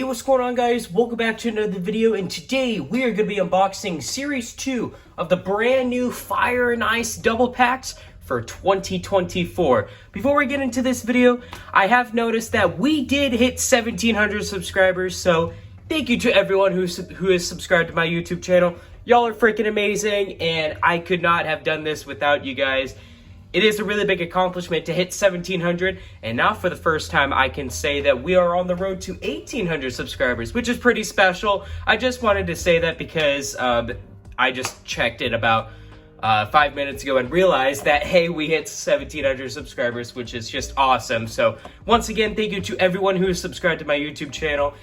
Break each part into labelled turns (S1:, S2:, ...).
S1: what's going on, guys? Welcome back to another video, and today we are going to be unboxing Series 2 of the brand new Fire and Ice double packs for 2024. Before we get into this video, I have noticed that we did hit 1,700 subscribers, so thank you to everyone who is subscribed to my YouTube channel. Y'all are freaking amazing, and I could not have done this without you guys. It is a really big accomplishment to hit 1,700, and now for the first time I can say that we are on the road to 1,800 subscribers, which is pretty special. I just wanted to say that because I just checked it about 5 minutes ago and realized that, hey, we hit 1,700 subscribers, which is just awesome. So once again, thank you to everyone who is subscribed to my YouTube channel.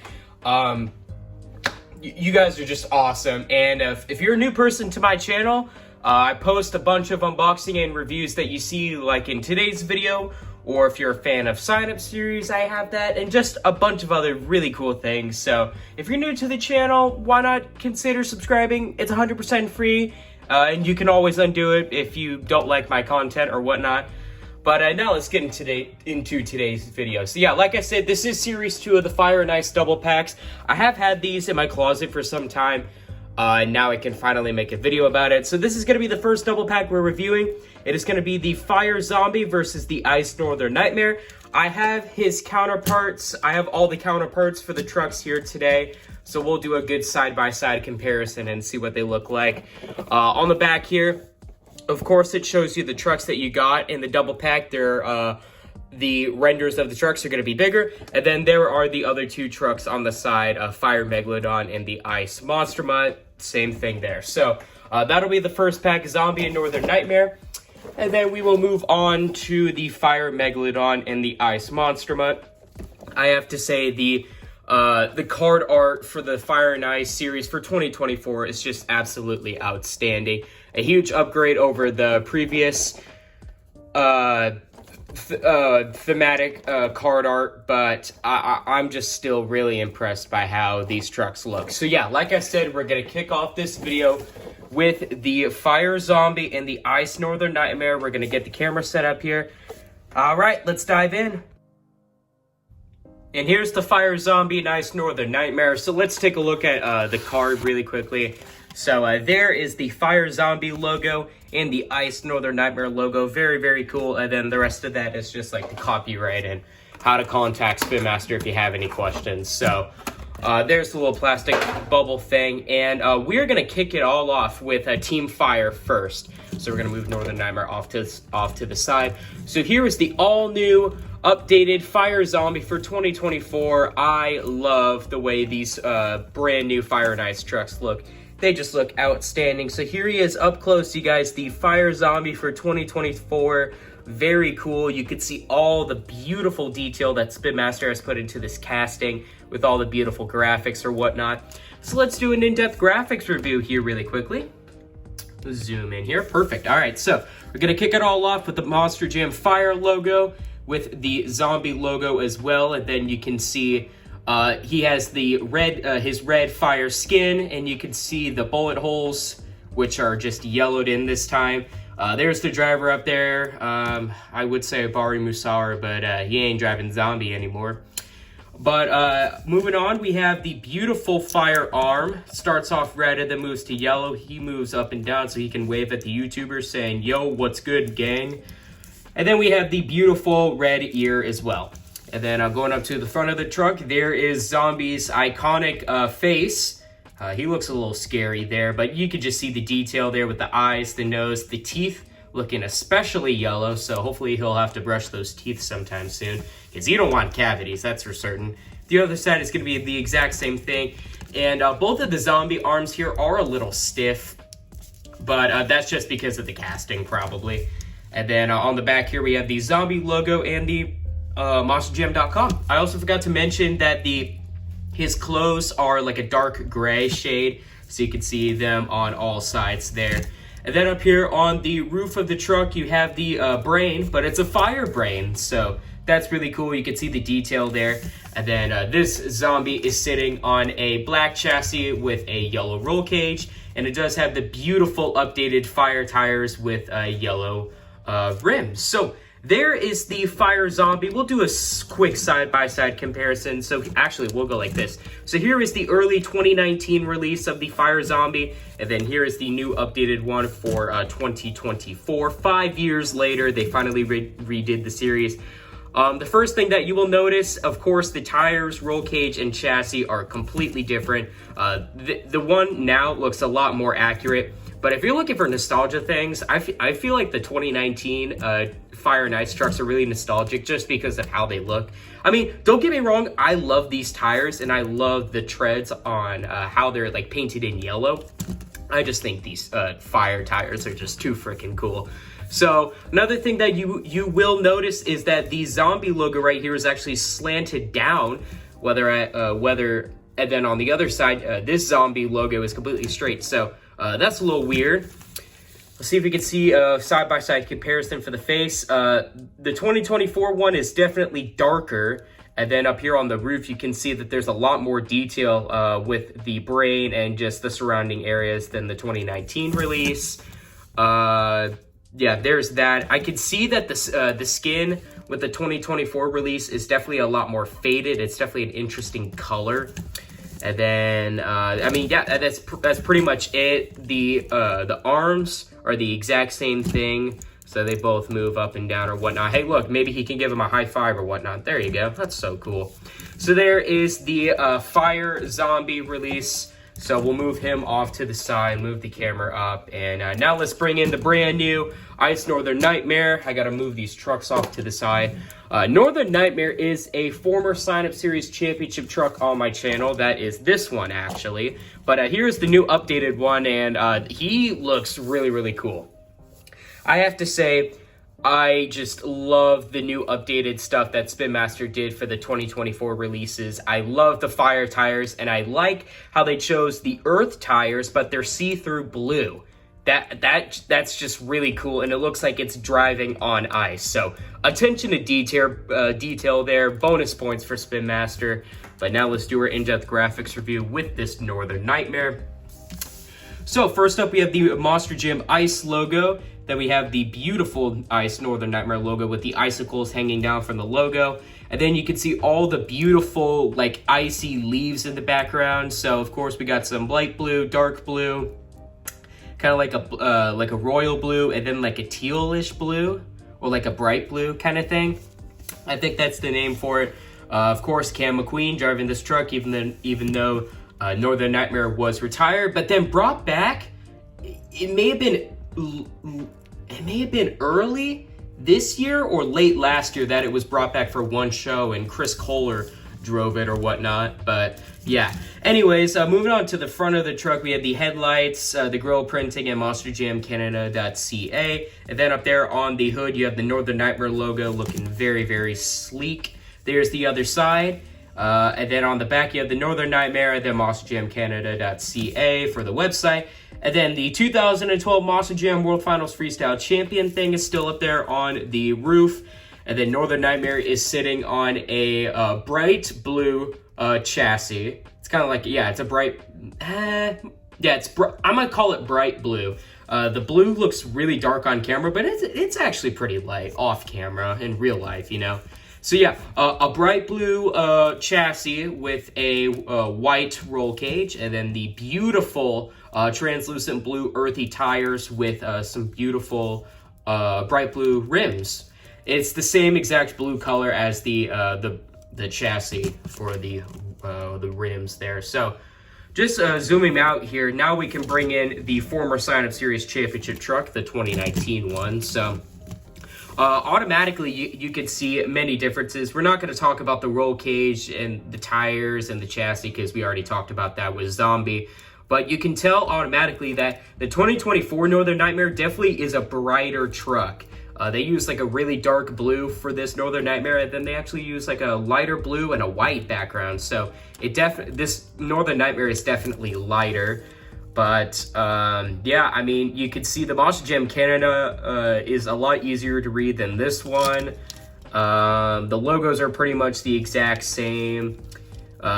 S1: You guys are just awesome, and if you're a new person to my channel, I post a bunch of unboxing and reviews that you see like in today's video, or if you're a fan of sign-up series, I have that, and just a bunch of other really cool things. So if you're new to the channel, why not consider subscribing? It's 100% free, and you can always undo it if you don't like my content or whatnot. But now let's get into today's video. So yeah, like I said, this is Series 2 of the Fire and Ice double packs. I have had these in my closet for some time. And now I can finally make a video about it. So this is going to be the first double pack we're reviewing. It is going to be the Fire Zombie versus the Ice Northern Nightmare. I have his counterparts. I have all the counterparts for the trucks here today. So we'll do a good side-by-side comparison and see what they look like. On the back here, of course, it shows you the trucks that you got in the double pack. They're the renders of the trucks are going to be bigger, and then there are the other two trucks on the side, Fire Megalodon and the Ice Monster Mutt. Same thing there. So that'll be the first pack, Zombie and Northern Nightmare, and then we will move on to the Fire Megalodon and the Ice Monster Mutt. I have to say the card art for the Fire and Ice series for 2024 is just absolutely outstanding. A huge upgrade over the previous thematic card art, but I'm just still really impressed by how these trucks look. So yeah, like I said, we're gonna kick off this video with the Fire Zombie and the Ice Northern Nightmare. We're gonna get the camera set up here. All right, let's dive in. And here's the Fire Zombie and Ice Northern Nightmare. So let's take a look at the card really quickly. So there is the Fire Zombie logo and the Ice Northern Nightmare logo. Very, very cool. And then the rest of that is just like the copyright and how to contact Spin Master if you have any questions. So there's the little plastic bubble thing. And we're going to kick it all off with Team Fire first. So we're going to move Northern Nightmare off to the side. So here is the all-new updated Fire Zombie for 2024. I love the way these brand new Fire and Ice trucks look. They just look outstanding. So here he is up close, you guys, the Fire Zombie for 2024. Very cool. You can see all the beautiful detail that Spin Master has put into this casting with all the beautiful graphics or whatnot. So let's do an in-depth graphics review here really quickly. Zoom in here. Perfect. All right, so we're going to kick it all off with the Monster Jam Fire logo with the Zombie logo as well. And then you can see he has the his red fire skin, and you can see the bullet holes, which are just yellowed in this time. There's the driver up there. I would say Bari Musar, but he ain't driving Zombie anymore. But moving on, we have the beautiful fire arm. Starts off red and then moves to yellow. He moves up and down so he can wave at the YouTubers saying, "Yo, what's good, gang?" And then we have the beautiful red ear as well. And then going up to the front of the truck, there is Zombie's iconic face. He looks a little scary there, but you can just see the detail there with the eyes, the nose, the teeth looking especially yellow. So hopefully he'll have to brush those teeth sometime soon, because you don't want cavities, that's for certain. The other side is going to be the exact same thing. And both of the Zombie arms here are a little stiff, but that's just because of the casting probably. And then on the back here, we have the Zombie logo and the MonsterJam.com. I also forgot to mention that his clothes are like a dark gray shade, so you can see them on all sides there. And then up here on the roof of the truck, you have the brain, but it's a fire brain, so that's really cool. You can see the detail there. And then this Zombie is sitting on a black chassis with a yellow roll cage, and it does have the beautiful updated fire tires with yellow rims. So there is the Fire Zombie. We'll do a quick side-by-side comparison. So actually, we'll go like this. So here is the early 2019 release of the Fire Zombie, and then here is the new updated one for 2024. 5 years later, they finally redid the series. The first thing that you will notice, of course, the tires, roll cage, and chassis are completely different. The one now looks a lot more accurate. But if you're looking for nostalgia things, I feel like the 2019 Fire and Ice trucks are really nostalgic just because of how they look. I mean, don't get me wrong, I love these tires and I love the treads on how they're like painted in yellow. I just think these Fire tires are just too freaking cool. So another thing that you will notice is that the zombie logo right here is actually slanted down, and then on the other side, this zombie logo is completely straight. So that's a little weird. Let's see if we can see a side-by-side comparison for the face. The 2024 one is definitely darker. And then up here on the roof, you can see that there's a lot more detail with the brain and just the surrounding areas than the 2019 release. Yeah, there's that. I can see that the skin with the 2024 release is definitely a lot more faded. It's definitely an interesting color. And then, I mean, yeah, that's pretty much it. The arms are the exact same thing. So they both move up and down or whatnot. Hey, look, maybe he can give him a high five or whatnot. There you go. That's so cool. So there is the Fire Zombie release. So we'll move him off to the side, move the camera up. And now let's bring in the brand new Ice Northern Nightmare. I got to move these trucks off to the side. Northern Nightmare is a former Sign Up Series Championship truck on my channel. That is this one, actually. But here's the new updated one, and he looks really, really cool. I have to say, I just love the new updated stuff that Spin Master did for the 2024 releases. I love the Fire tires, and I like how they chose the Earth tires, but they're see-through blue. That's just really cool, and it looks like it's driving on ice. So attention to detail there. Bonus points for Spin Master. But now let's do our in-depth graphics review with this Northern Nightmare. So first up, we have the Monster Jam Ice logo. Then we have the beautiful Ice Northern Nightmare logo with the icicles hanging down from the logo. And then you can see all the beautiful, like, icy leaves in the background. So, of course, we got some light blue, dark blue, kind of like a royal blue, and then like a tealish blue, or like a bright blue kind of thing. I think that's the name for it. Of course, Cam McQueen driving this truck, even though Northern Nightmare was retired, but then brought back. It may have been early this year or late last year that it was brought back for one show, and Chris Kohler drove it or whatnot. But yeah, anyways, moving on to the front of the truck, we have the headlights, the grill printing, and monsterjamcanada.ca. And then up there on the hood, you have the Northern Nightmare logo looking very, very sleek. There's the other side. And then on the back, you have the Northern Nightmare, and then monsterjamcanada.ca for the website. And then the 2012 Monster Jam World Finals Freestyle Champion thing is still up there on the roof. And then Northern Nightmare is sitting on a bright blue chassis. It's kind of like, yeah, it's a bright, I'm going to call it bright blue. The blue looks really dark on camera, but it's actually pretty light off camera in real life, you know. So yeah, a bright blue chassis with a white roll cage, and then the beautiful translucent blue earthy tires with some beautiful bright blue rims. It's the same exact blue color as the chassis for the rims there. So just zooming out here, now we can bring in the former Sign Up Series Championship truck, the 2019 one. So automatically, you can see many differences. We're not going to talk about the roll cage and the tires and the chassis because we already talked about that with Zombie. But you can tell automatically that the 2024 Northern Nightmare definitely is a brighter truck. They use like a really dark blue for this Northern Nightmare, and then they actually use like a lighter blue and a white background. So this Northern Nightmare is definitely lighter. But yeah, I mean, you could see the Monster Jam Canada is a lot easier to read than this one. The logos are pretty much the exact same.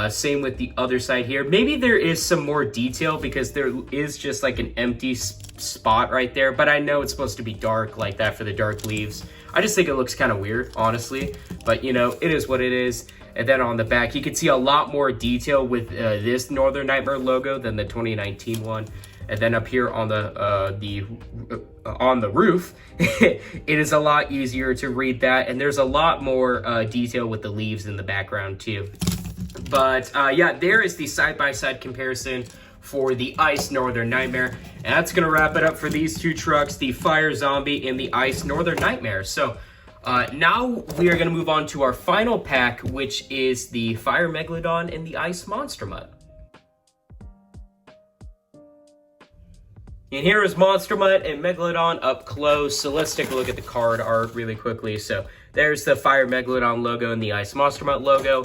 S1: Same with the other side here. Maybe there is some more detail because there is just like an empty spot right there. But I know it's supposed to be dark like that for the dark leaves. I just think it looks kind of weird, honestly. But, you know, it is what it is. And then on the back, you can see a lot more detail with this Northern Nightmare logo than the 2019 one. And then up here on the roof, it is a lot easier to read that. And there's a lot more detail with the leaves in the background too. But yeah, there is the side-by-side comparison for the Ice Northern Nightmare. And that's going to wrap it up for these two trucks, the Fire Zombie and the Ice Northern Nightmare. So now we are going to move on to our final pack, which is the Fire Megalodon and the Ice Monster Mutt. And here is Monster Mutt and Megalodon up close. So let's take a look at the card art really quickly. So there's the Fire Megalodon logo and the Ice Monster Mutt logo.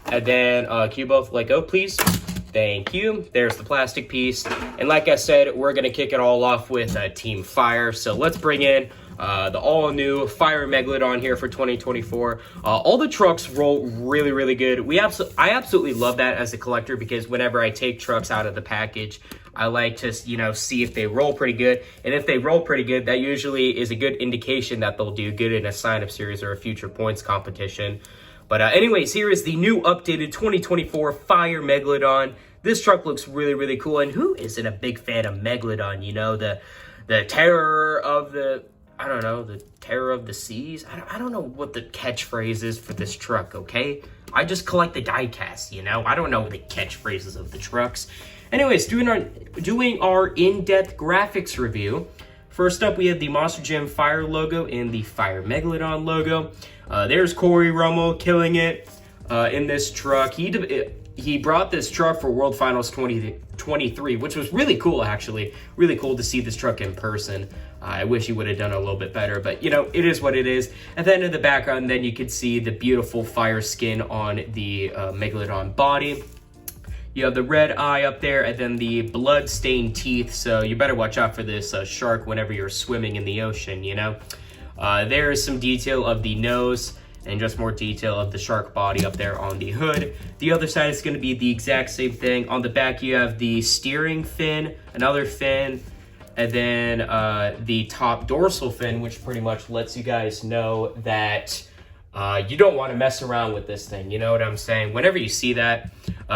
S1: And then, can you both let go, please? Thank you. There's the plastic piece. And like I said, we're going to kick it all off with Team Fire. So let's bring in the all-new Fire Megalodon here for 2024. All the trucks roll really, really good. I absolutely love that as a collector, because whenever I take trucks out of the package, I like to, you know, see if they roll pretty good. And if they roll pretty good, that usually is a good indication that they'll do good in a sign-up series or a future points competition. But anyways, here is the new updated 2024 Fire Megalodon. This truck looks really, really cool. And who isn't a big fan of Megalodon? You know, the terror of the, I don't know, the terror of the seas. I don't know what the catchphrase is for this truck, okay? I just collect the diecast, you know? I don't know the catchphrases of the trucks. Anyways, doing our in-depth graphics review. First up, we have the Monster Jam Fire logo and the Fire Megalodon logo. There's Corey Rummel killing it in this truck. He brought this truck for World Finals 2023, which was really cool, actually. Really cool to see this truck in person. I wish he would have done a little bit better, but, you know, it is what it is. And then in the background, then you could see the beautiful fire skin on the Megalodon body. You have the red eye up there, and then the blood-stained teeth, so you better watch out for this shark whenever you're swimming in the ocean, you know? There is some detail of the nose, and just more detail of the shark body up there on the hood. The other side is going to be the exact same thing. On the back, you have the steering fin, another fin, and then the top dorsal fin, which pretty much lets you guys know that you don't want to mess around with this thing. You know what I'm saying? Whenever you see that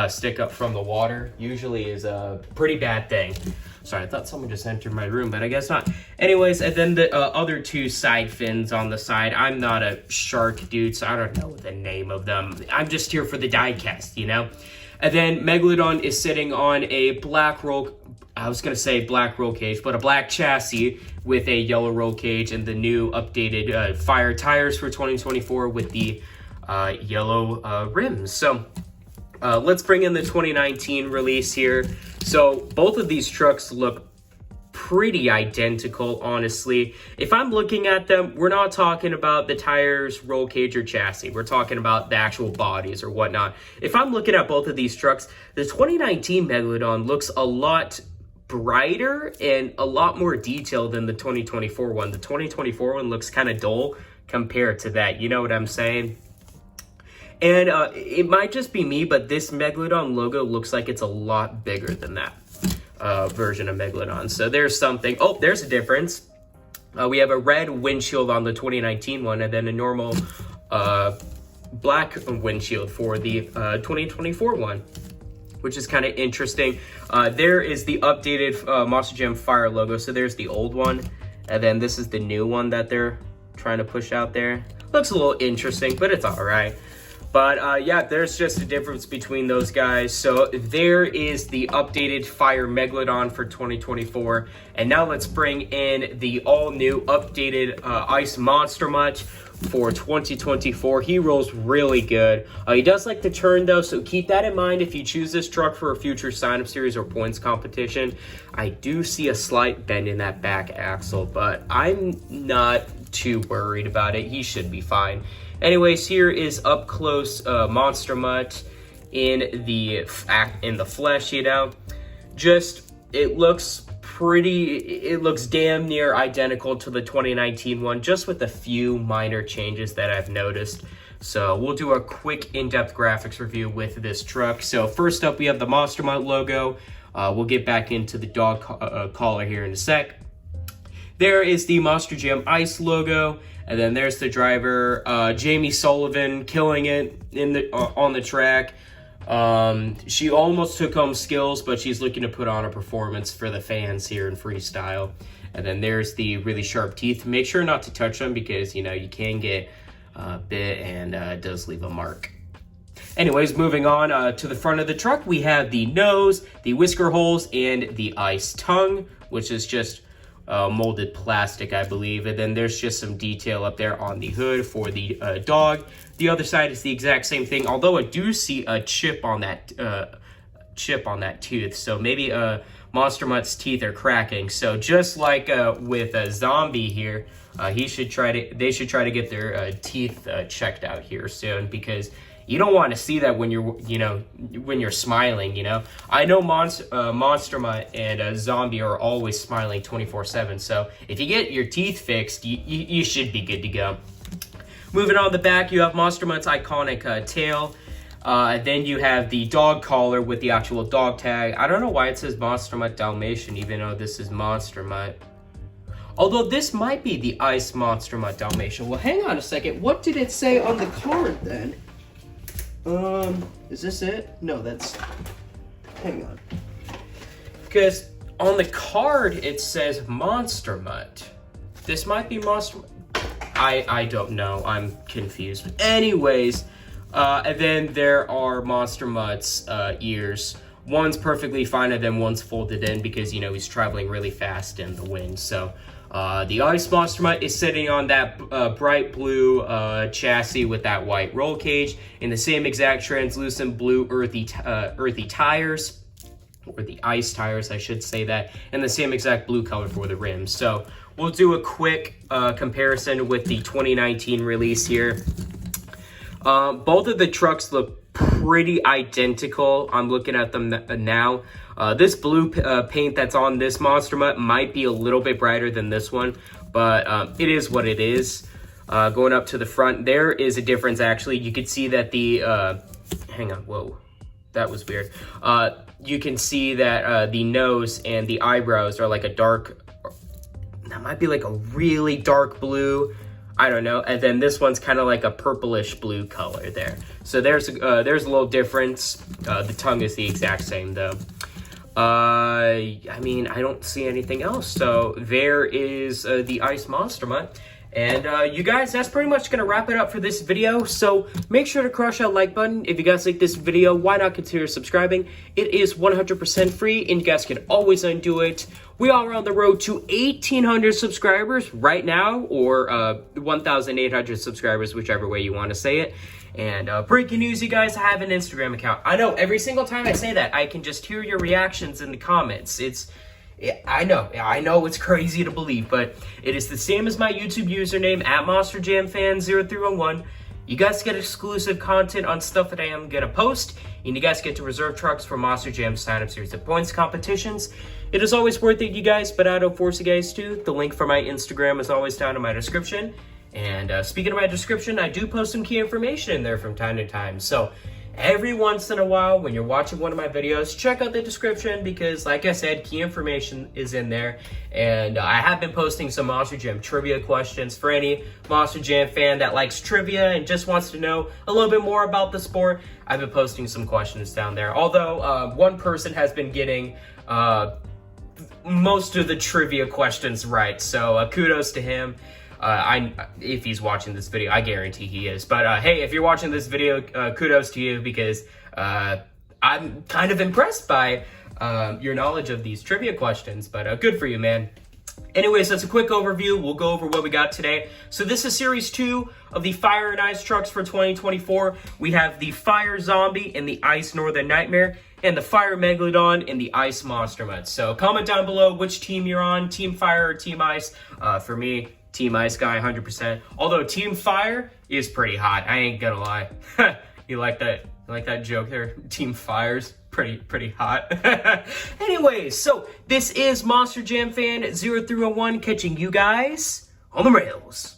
S1: stick up from the water, usually is a pretty bad thing. Sorry, I thought someone just entered my room, but I guess not. Anyways, and then the other two side fins on the side. I'm not a shark dude, so I don't know the name of them. I'm just here for the diecast, you know? And then Megalodon is sitting on a black roll, I was going to say black roll cage, but a black chassis with a yellow roll cage and the new updated Fire tires for 2024 with the yellow rims. So let's bring in the 2019 release here. So both of these trucks look pretty identical, honestly. If I'm looking at them, we're not talking about the tires, roll cage, or chassis. We're talking about the actual bodies or whatnot. If I'm looking at both of these trucks, the 2019 Megalodon looks a lot brighter and a lot more detailed than the 2024 one. The 2024 one looks kind of dull compared to that. You know what I'm saying? And it might just be me, but this Megalodon logo looks like it's a lot bigger than that version of Megalodon. So there's something. Oh, there's a difference. We have a red windshield on the 2019 one, and then a normal black windshield for the 2024 one, which is kind of interesting. There is the updated Monster Jam Fire logo. So there's the old one, and then this is the new one that they're trying to push out there. Looks a little interesting, but it's all right. But yeah, there's just a difference between those guys. So there is the updated Fire Megalodon for 2024. And now let's bring in the all-new updated Ice Monster Mutt for 2024. He rolls really good. He does like to turn though, so keep that in mind if you choose this truck for a future sign-up series or points competition. I do see a slight bend in that back axle, but I'm not too worried about it. He should be fine. Anyways, here is up close Monster Mutt in the flesh, you know. Just, it looks damn near identical to the 2019 one, just with a few minor changes that I've noticed. So we'll do a quick in-depth graphics review with this truck. So first up, we have the Monster Mutt logo. We'll get back into the dog collar here in a sec. there is the Monster Jam Ice logo, and then there's the driver, Jamie Sullivan, killing it on the track. She almost took home skills, but she's looking to put on a performance for the fans here in freestyle. And then there's the really sharp teeth. Make sure not to touch them because, you know, you can get bit, and it does leave a mark. Anyways, moving on to the front of the truck, we have the nose, the whisker holes, and the ice tongue, which is just molded plastic, I believe. And then there's just some detail up there on the hood for the dog. The other side is the exact same thing, although I do see a chip on that tooth. So maybe Monster Mutt's teeth are cracking. So just like with a zombie here, they should try to get their teeth checked out here soon, because you don't want to see that when you're smiling, you know. I know Monster Mutt and Zombie are always smiling 24/7, so if you get your teeth fixed, you should be good to go. Moving on the back, you have Monster Mutt's iconic tail. Then you have the dog collar with the actual dog tag. I don't know why it says Monster Mutt Dalmatian, even though this is Monster Mutt. Although this might be the Ice Monster Mutt Dalmatian. Well, hang on a second. What did it say on the card then? Is this it? No, that's... Hang on. Because on the card, it says Monster Mutt. This might be Monster Mutt. I don't know. I'm confused. But anyways, and then there are Monster Mutt's ears. One's perfectly fine, and then one's folded in because, you know, he's traveling really fast in the wind. So, the Ice Monster Mutt is sitting on that bright blue chassis with that white roll cage in the same exact translucent blue earthy tires, or the ice tires, I should say that, and the same exact blue color for the rims. So we'll do a quick comparison with the 2019 release here. Both of the trucks look pretty identical. I'm looking at them now. This blue paint that's on this Monster Mutt might be a little bit brighter than this one, but it is what it is. Going up to the front, there is a difference actually. You can see that the, hang on, whoa, that was weird. You can see that the nose and the eyebrows are like a dark, that might be like a really dark blue. I don't know. And then this one's kind of like a purplish blue color there. So there's a little difference. The tongue is the exact same though. I mean, I don't see anything else. So there is the Ice Monster Mutt. And you guys, that's pretty much going to wrap it up for this video. So make sure to crush that like button. If you guys like this video, why not consider subscribing? It is 100% free, and you guys can always undo it. We are on the road to 1,800 subscribers right now, or 1,800 subscribers, whichever way you want to say it. And breaking news, you guys, I have an Instagram account. I know, every single time I say that, I can just hear your reactions in the comments. I know it's crazy to believe, but it is the same as my YouTube username, @MonsterJamFan0311. You guys get exclusive content on stuff that I am going to post, and you guys get to reserve trucks for Monster Jam sign-up series of points competitions. It is always worth it, you guys, but I don't force you guys to. The link for my Instagram is always down in my description. And speaking of my description, I do post some key information in there from time to time. So every once in a while, when you're watching one of my videos, check out the description because, like I said, key information is in there. And I have been posting some Monster Jam trivia questions for any Monster Jam fan that likes trivia and just wants to know a little bit more about the sport. I've been posting some questions down there. Although one person has been getting most of the trivia questions right, so kudos to him. If he's watching this video, I guarantee he is. But hey, if you're watching this video, kudos to you because I'm kind of impressed by your knowledge of these trivia questions. But good for you, man. Anyways, that's a quick overview. We'll go over what we got today. So this is Series 2 of the Fire and Ice trucks for 2024. We have the Fire Zombie and the Ice Northern Nightmare, and the Fire Megalodon and the Ice Monster Mutt. So comment down below which team you're on, Team Fire or Team Ice. For me, Team Ice guy, 100%. Although Team Fire is pretty hot. I ain't gonna lie. You like that? You like that joke there? Team Fire's pretty hot. Anyways, so this is Monster Jam Fan 0301 catching you guys on the rails.